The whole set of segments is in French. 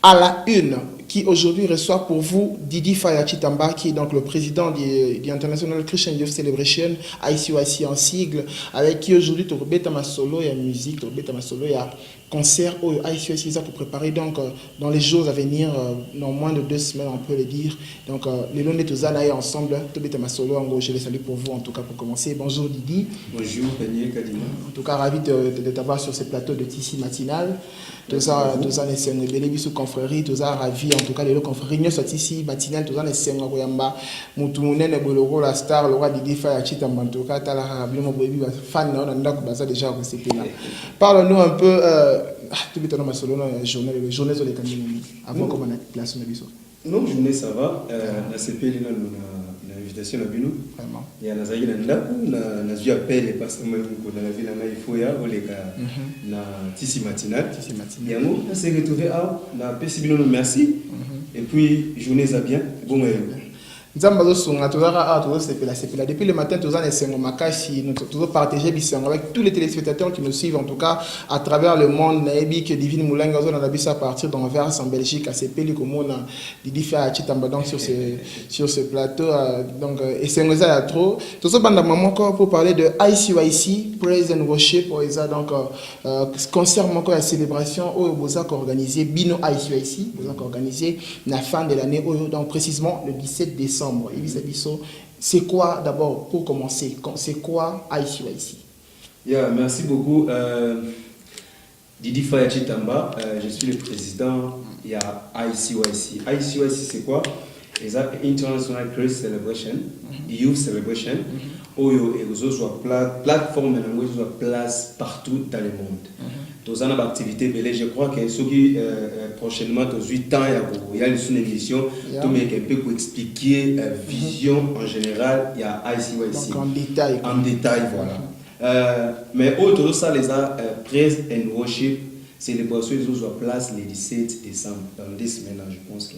À la une, qui aujourd'hui reçoit pour vous Didi Faya Chitamba, qui est donc le président du International Christian Youth Celebration, ICYC en sigle, avec qui aujourd'hui tu rebêtes ma solo et musique, tu rebêtes ma solo et concert au ICYC pour préparer donc dans les jours à venir, dans moins de 2 semaines on peut le dire. Donc les lundi tous là ensemble, tu rebêtes ma solo, en gros je les salue pour vous en tout cas pour commencer. Bonjour Didi. Bonjour Daniel Kadima. En tout cas ravi de t'avoir sur ce plateau de Tissi matinal. Tout ça c'est une belle bisu confrérie, tout ça ravi en tout cas les confréries nous sorti ici matinal tout ça c'est un koyamba mutu munene boloro la star le roi Didi Faya Chitamba en tout cas tala rabimo boyebi fan na ndako baza déjà recépé là. Parle-nous un peu tout bito na masolo na journée zo les kanini avant comme on a place na biso. Non, journée ça va na CP na invitation na bino vraiment il y a nazaki na ndako na zui appel et pas seulement ko na la ville na ifoya oleka na Tissi matinal yango na se retrouver na pesi bino merci et puis journée ça bien bon Nzamba zo sunga tozaka tozo sepela depuis le matin tozana esengo makasi nous tozo partager bisengo avec tous les téléspectateurs qui nous suivent en tout cas à travers le monde naebi que Divine Moulenga zo na bisa à partir d'Anvers en Belgique à sepeli comme on Didi Faya Chitamba donc sur ce plateau donc esengo za ya trop tozo banda maman pour parler de ICYC Praise and Worship pour ça donc concert moko ya célébration au bozaka organisé bino ICYC bozaka organisé la fin de l'année donc précisément le 17 décembre. C'est quoi d'abord pour commencer? C'est quoi ICYC? Yeah, merci beaucoup. Didi Faya Chitamba, je suis le président de ICYC. ICYC c'est quoi? C'est International Christ Celebration, Youth Celebration. Oyo et soit plateforme soit place partout dans le monde. Tous en activité je crois que ceux qui prochainement tous 8 ans il y a une émission tout mais qui peut expliquer vision en général il y a ICYC en détail voilà mais autre ça les a Praise and Worship c'est les personnes qui sont place le 17 décembre dans 2 semaines je pense que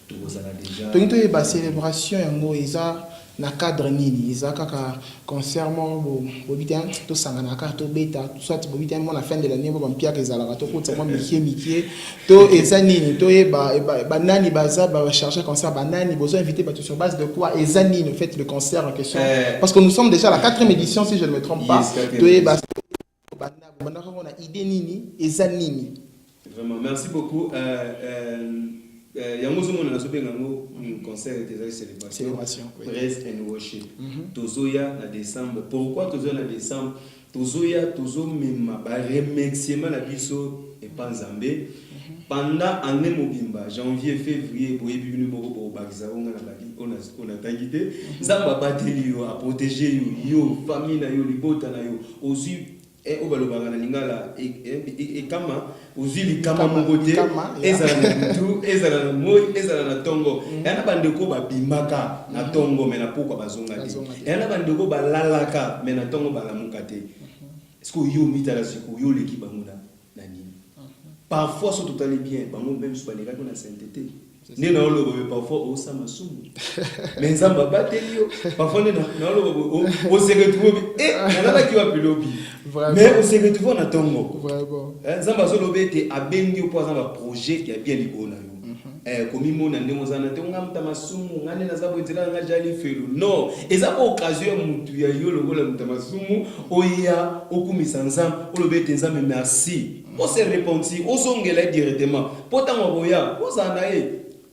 tout vous allez déjà donc il y a célébration yango isa na cadre nini izaka concert mo bobita to sangana ka to beta soit bobita mo na fin de l'année bo bampia kezala to kotsa mo mikie to ezanini to ba nani baza ba rechercher concert ba nani besoin inviter ba sur base de quoi ezanini en fait le concert en question parce que nous sommes déjà à la 4e édition si je ne me trompe pas to ba bana ko na idée nini ezanini vraiment merci beaucoup yango zomo na sobenga ngo concert des célébration Praise and Worship tozoya na décembre pourquoi tozoya na décembre tozoya tozomema ba remerciement na biso et pas Nzambe pendant année mobimba janvier février boyebi bino moko bo bakiza onga na baki on a tangité Nzamba bateli yo a protéger yo famille na yo libota na yo ozu et au balobanga na lingala et kama uzili kama mongote ezala na tout ezala na moi ezala na tongo yana bandeko ba bimaka na tongo mena pourquoi bazonga te yana bandeko ba lalaka mena tongo ba lamuka te est-ce que yo mitala siku yo leki banguna na nini parfois so tout allait bien bango même so baleka na sainteté ni na olo parfois au samasumu mais Nzamba bateli yo parfois na olo au se retrouve na ki wa pilobi mais au se retrouve na tongo vraiment Nzamba so lobete abengi au poza ba projet qui a bien libona yo komi mona ndemo zana te ngamta masumu ngane na zabo itela nga jali felu non eza ko occasion mutu ya yo lokola mtamasumu oya okumisa Nzamba olobete Nzamba merci on se repentir on songela directement potamo boya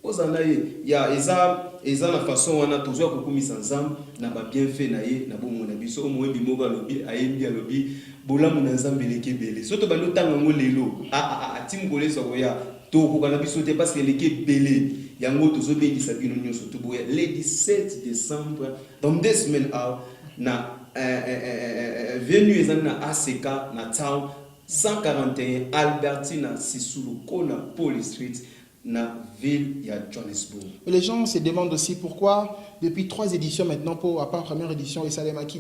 ozana ya eza na façon wana tozwa kokumisa Nzamba na ba bienfait na ye na bomo na biso omwebi moko alobi ayembi alobi bolamu na Nzamba lekebele soto bando tanga ngo lelo tim koleso koya to ko kana biso te parce que lekebele yango tozobengisa bino nyonso to boya le 17 décembre dans 2 semaines na venu ezana ACK na town 141 Albertina Sisulu Kona Police Street na ville ya Johannesburg. Les gens se demandent aussi pourquoi depuis 3 éditions maintenant pour à part première édition et Salema qui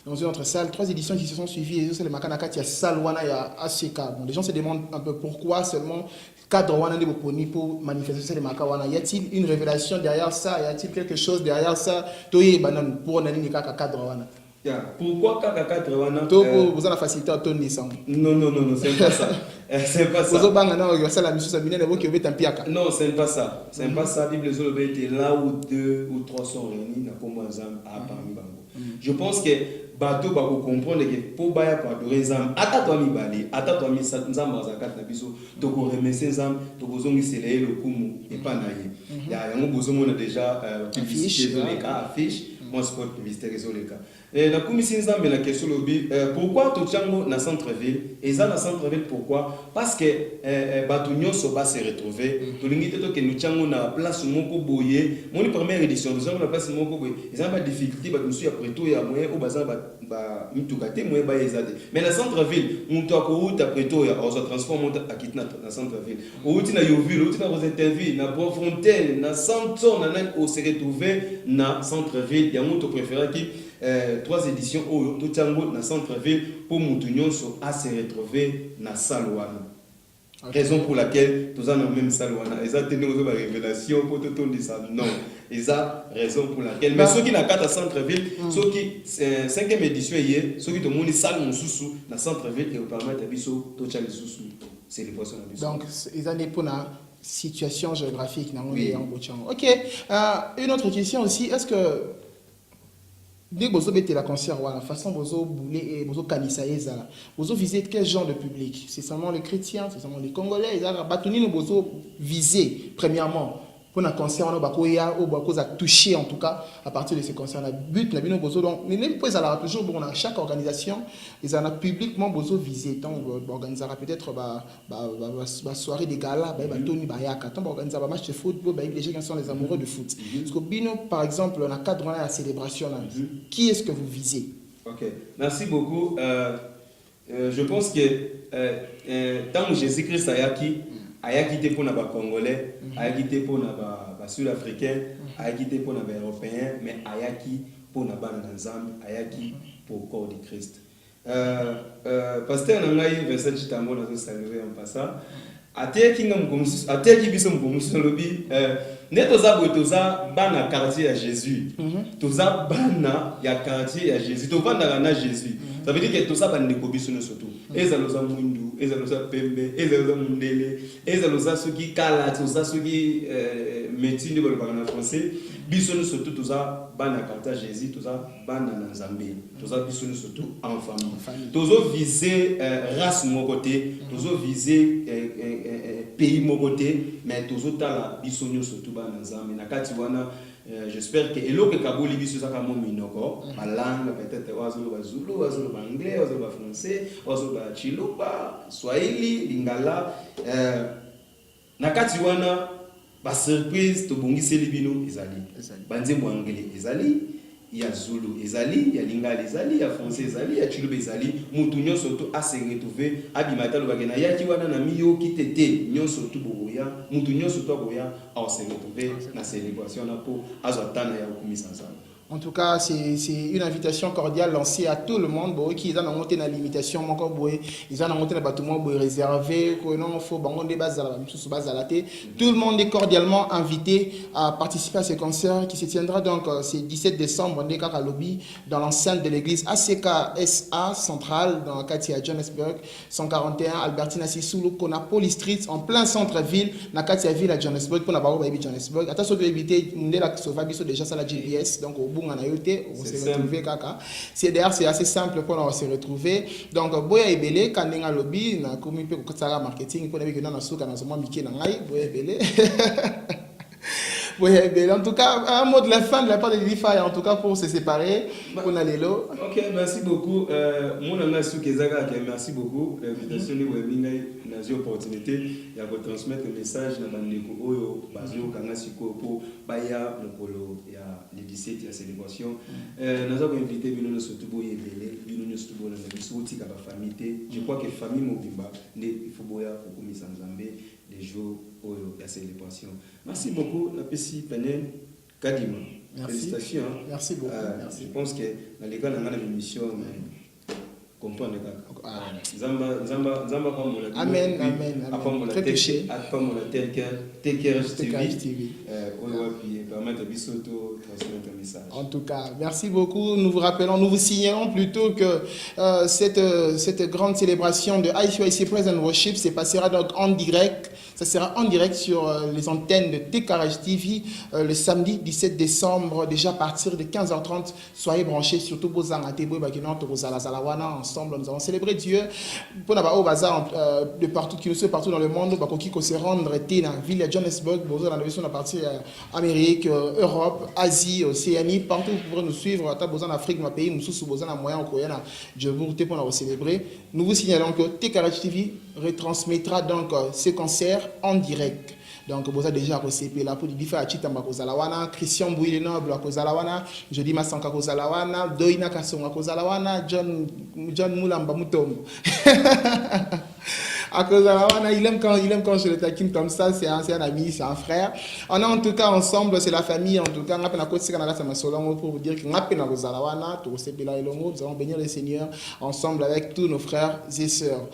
dans une autre salle 3 éditions qui se sont suivies et Salema Kanaka il y a salle wana ya ACK. Bon, les gens se demandent un peu pourquoi seulement cadre wana de Boponi pour manifester Salema Kawana. Y a-t-il une révélation derrière ça? Y a-t-il quelque chose derrière ça? Toye banan pour nani kaka cadre wana. Pourquoi Kaka 4 wana vous avez la facilité à ton descendre? Non, c'est pas ça. C'est pas ça. Non, c'est pas ça. C'est pas ça. Bible était là où 2 ou 3 sont réunis, parmi bango. Je pense que bateau va comprendre que pour baya pour adorer Nzambe, ata toi mi bali, ata toi mi Nzambe azakat na biso, to ko remercier Nzambe, to ko zongi seleye le kumu et pas naye. Ya yango bozomo na déjà publicité dans les cas affiche. Moi, sport publicitaire sur les cas. La commission Nzambe la question lobby. Pourquoi Tochango na centre-ville? Et ça na centre-ville pourquoi? Parce que Batunion va se retrouver. Tout le monde que nous Tchango na place moko boye. Mon première édition, nous avons la place moko boye. Ils ont pas de difficulté. Nous sommes après tout et à moyen au bazar ba mitukate moyen ba ezade. Mais na centre-ville, on doit courir après tout et on se transforme à quitter na centre-ville. Au na Yoville, au na Rosenterville, na Bonfontaine, na Santon, na on se retrouver na centre-ville. Il y a mon préféré qui 3 éditions au Tochango na centre-ville pour Moutounion à se retrouver na Salouana. Raison pour laquelle tous en même Salouana. Ils ont tenu aux révélations pour tout le ça. Non. Ils ont raison pour laquelle. Mais ceux qui n'ont pas à centre-ville, ceux qui 5e édition hier, ceux qui ont mis salle mon sous na centre-ville et au permettre à biso Tochango sous. C'est les poissons à biso. Donc ils ont des pour la situation géographique na en Bochango. OK. Une autre question aussi, est-ce que dès que vous avez la concert, la façon dont vous boulez et vous canissez, vous visez quel genre de public? C'est seulement les chrétiens, c'est seulement les Congolais. Vous visez premièrement pour un concert, on a touché en tout cas à partir de ces concerts. Le but, donc, toujours chaque organisation, ils ont publiquement visé. Donc, on organisera peut-être une soirée de gala, on organisera un match de foot, les gens qui sont les amoureux de foot. Parce que Bino, par exemple, dans le cadre de la célébration, qui est-ce que vous visez? Ok, merci beaucoup. Je pense que tant que Jésus-Christ a quitté pour les Congolais, a quitté pour les Sud-Africains, a quitté pour les Européens, mais a quitté pour les Nzambe, a quitté pour le corps de Christ. Pasteur Nangaï, Vincent Chitambo, nous avons salué en passant. Ateki biso mkomusi lobi ne toza boye toza bana quartier ya Jésus toza bana ya quartier ya Jésus tovanda na Jésus ça veut dire que toza bandeko biso no surtout ezaloza mwindu ezaloza pembe ezaloza mundele ezaloza soki kala toza soki métier de parler français biso no surtout toza bana quartier ya Jésus toza bana na Nzambe toza biso no surtout en famille tozo viser race mon côté tozo viser pays mon côté mais toujours la bisonio surtout dans Nzambe na kati wana j'espère que eloke kaboli biso saka mo minoko malanga peut-être wazolo ba zulu wazolo ba anglais wazolo ba français wazolo ba chiluba swahili lingala na kati wana ba surprise to bongiseli bino ezali banzembo anglais ezali ya Zulu ezali, ya Lingala ezali, ya Français ezali, ya Chiluba ezali, mutu nyonso to a se retrouver abimata lo bagena yaki wana na miyo kitete nyonso to boya, mutu nyonso to boya a se retrouver na célébration na po azotana ya okumisa nzambe. En tout cas, c'est une invitation cordiale lancée à tout le monde. Qui ils ont monté dans l'imitation, ils ont monté dans le bâtiment réservé. Tout le monde est cordialement invité à participer à ce concert qui se tiendra donc c'est 17 décembre à Lobby dans l'enceinte de l'église ACKSA centrale dans le quartier à Johannesburg, 141 Albertina Sisulu, Konapoli Street en plein centre-ville, dans le quartier ville à Johannesburg pour la barre de Johannesburg. Attention de éviter déjà ça la GPS donc c'est d'ailleurs c'est assez simple pour nous se retrouver donc boya ebele kandenga lobby na komi pe ko tsara marketing pour na na suka na zoma mike na ngai boya ebele oui, en tout cas, un mot de la fin de la part de Lify, en tout cas pour se séparer, pour aller là. Ok, merci beaucoup. Mon ami Soukezaka, merci beaucoup. L'invitation de Webingai, n'a eu opportunité de retransmettre le message dans Bandeko Oyo, Bazio, Kangasiko, pour Baya, le Polo, il y a les 17, il y a célébration. Nous avons invité Binono Sotubo Yebele, Binono Sotubo, nous avons souhaité à la famille. Je crois que la famille Mobimba, il faut boya pour Koumi Sanzambe, les jours où il y a célébration. Merci beaucoup, la PC Penel Kadima. Merci. Félicitations. Merci beaucoup. Merci. Je pense que dans les cas, on a une émission comprendre Zamba Amen, amen. Très touché. En tout cas, merci beaucoup. Nous vous rappelons, nous vous signalons plutôt que cette grande célébration de ICIC Praise and Worship se passera donc en direct. Ça sera en direct sur les antennes de TKRH TV le samedi 17 décembre, déjà à partir de 15h30. Soyez branchés, surtout pour ensemble. Nous allons célébrer Dieu. Pour au bazar de partout, qui nous sont partout dans le monde, qui se rendre dans la ville de Johannesburg, dans la partie Amérique, Europe, Asie, Océanie, partout vous pourrez nous suivre. En Afrique, dans pays, nous sommes en moyen, Dieu vous pour célébrer. Nous vous signalons que TKRH TV retransmettra donc ce concert en direct. Donc, vous avez déjà reçu là pour dire à Chitamba Kozalawana, Christian Bouille Noble à Kozalawana, Jody Massanka Kozalawana, Doina Kassonga Kozalawana, John Moulamba Moutom. À Kozalawana, il aime quand je le taquine comme ça, c'est un ami, c'est un frère. On est en tout cas ensemble, c'est la famille, en tout cas, pour vous dire que nous allons bénir le Seigneur ensemble avec tous nos frères et sœurs.